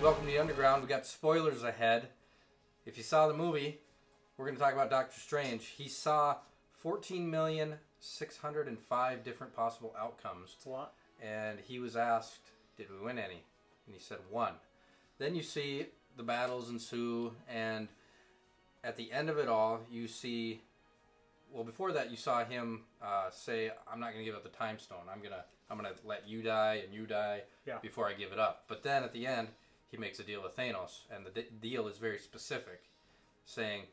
Welcome to the Underground. We got spoilers ahead. If you saw the movie, we're going to talk about Doctor Strange. He saw 14,605 different possible outcomes. That's a lot. And he was asked, did we win any? And he said, one. Then you see the battles ensue, and at the end of it all, you see... Well, before that, you saw him say, I'm not going to give up the time stone. I'm gonna let you die and you die before I give it up. But then at the end, he makes a deal with Thanos, and the deal is very specific, saying,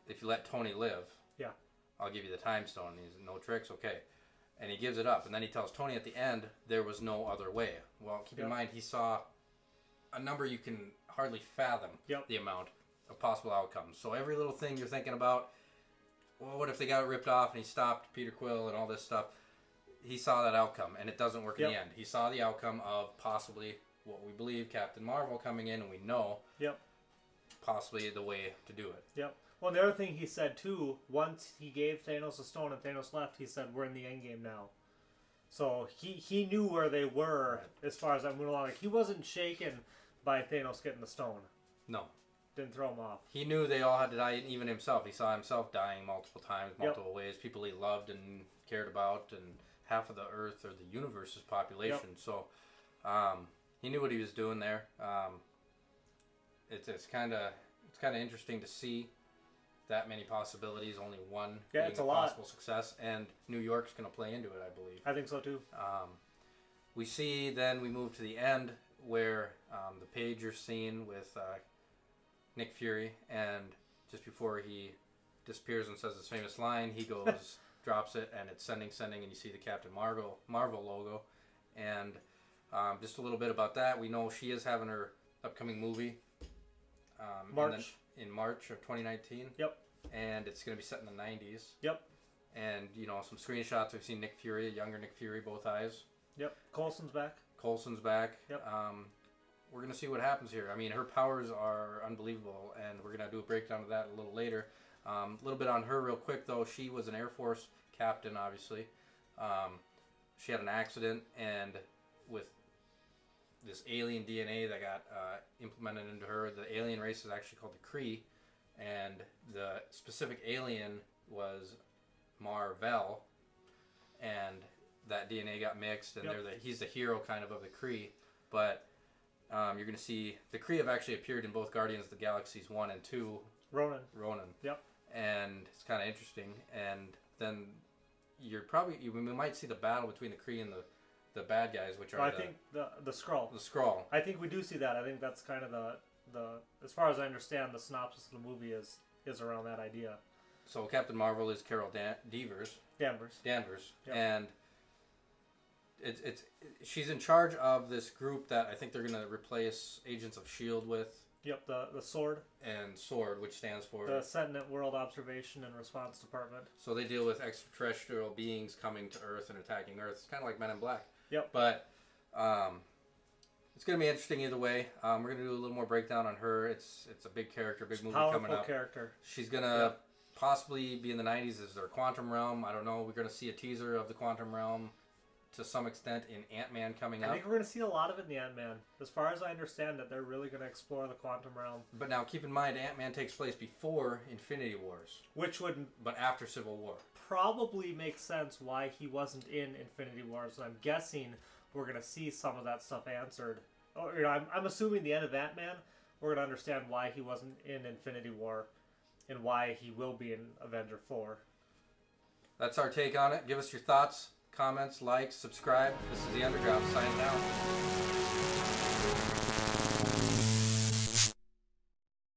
if you let Tony live, I'll give you the time stone. And he's no tricks, okay. And he gives it up, and then he tells Tony at the end, there was no other way. Well, keep in mind, he saw a number you can hardly fathom the amount of possible outcomes. So every little thing you're thinking about, well, what if they got ripped off and he stopped Peter Quill and all this stuff? He saw that outcome, and it doesn't work in the end. He saw the outcome of possibly what we believe, Captain Marvel coming in, and we know possibly the way to do it. Well, the other thing he said, too, once he gave Thanos a stone and Thanos left, he said, we're in the endgame now. So he knew where they were as far as I moved along. Like, he wasn't shaken by Thanos getting the stone. No. Didn't throw him off. He knew they all had to die, even himself. He saw himself dying multiple times, multiple ways. People he loved and cared about, and half of the Earth or the universe's population. So he knew what he was doing there. It's kind of interesting to see that many possibilities, only one being it's a lot. possible success, and New York's going to play into it, I believe. I think so too. We see then we move to the end where the pager scene with Nick Fury, and just before he disappears and says his famous line, he goes, drops it, and it's sending, and you see the Captain Marvel logo. And just a little bit about that, we know she is having her upcoming movie in March of 2019. And it's going to be set in the 90s. And, you know, some screenshots, we've seen Nick Fury, younger Nick Fury, both eyes. Coulson's back. We're going to see what happens here. I mean, her powers are unbelievable, and we're going to do a breakdown of that a little later. A little bit on her real quick, though. She was an Air Force captain, obviously. She had an accident, and with this alien DNA that got implemented into her, the alien race is actually called the Kree, and the specific alien was Mar-Vell, and that DNA got mixed, and he's the hero kind of the Kree. But you're going to see the Kree have actually appeared in both Guardians of the Galaxies 1 and 2. Ronan. And it's kind of interesting. And then we might see the battle between the Kree and the bad guys, which are I think the Skrull. The Skrull. I think we do see that. I think that's kind of the as far as I understand, the synopsis of the movie is around that idea. So Captain Marvel is Carol Danvers. And she's in charge of this group that I think they're going to replace Agents of S.H.I.E.L.D. with. The SWORD. And SWORD, which stands for... the Sentinel World Observation and Response Department. So they deal with extraterrestrial beings coming to Earth and attacking Earth. It's kind of like Men in Black. Yep. But it's going to be interesting either way. We're going to do a little more breakdown on her. It's a big character, big movie coming up. Powerful character. She's going to possibly be in the 90s as their quantum realm. I don't know. We're going to see a teaser of the quantum realm to some extent in Ant-Man coming up. I think we're going to see a lot of it in the Ant-Man. As far as I understand it, they're really going to explore the quantum realm. But now keep in mind, Ant-Man takes place before Infinity Wars. But after Civil War. Probably makes sense why he wasn't in Infinity Wars. And I'm guessing we're going to see some of that stuff answered. I'm assuming the end of Ant-Man, we're going to understand why he wasn't in Infinity War and why he will be in Avenger 4. That's our take on it. Give us your thoughts, comments, likes, subscribe. This is The Underground signing out.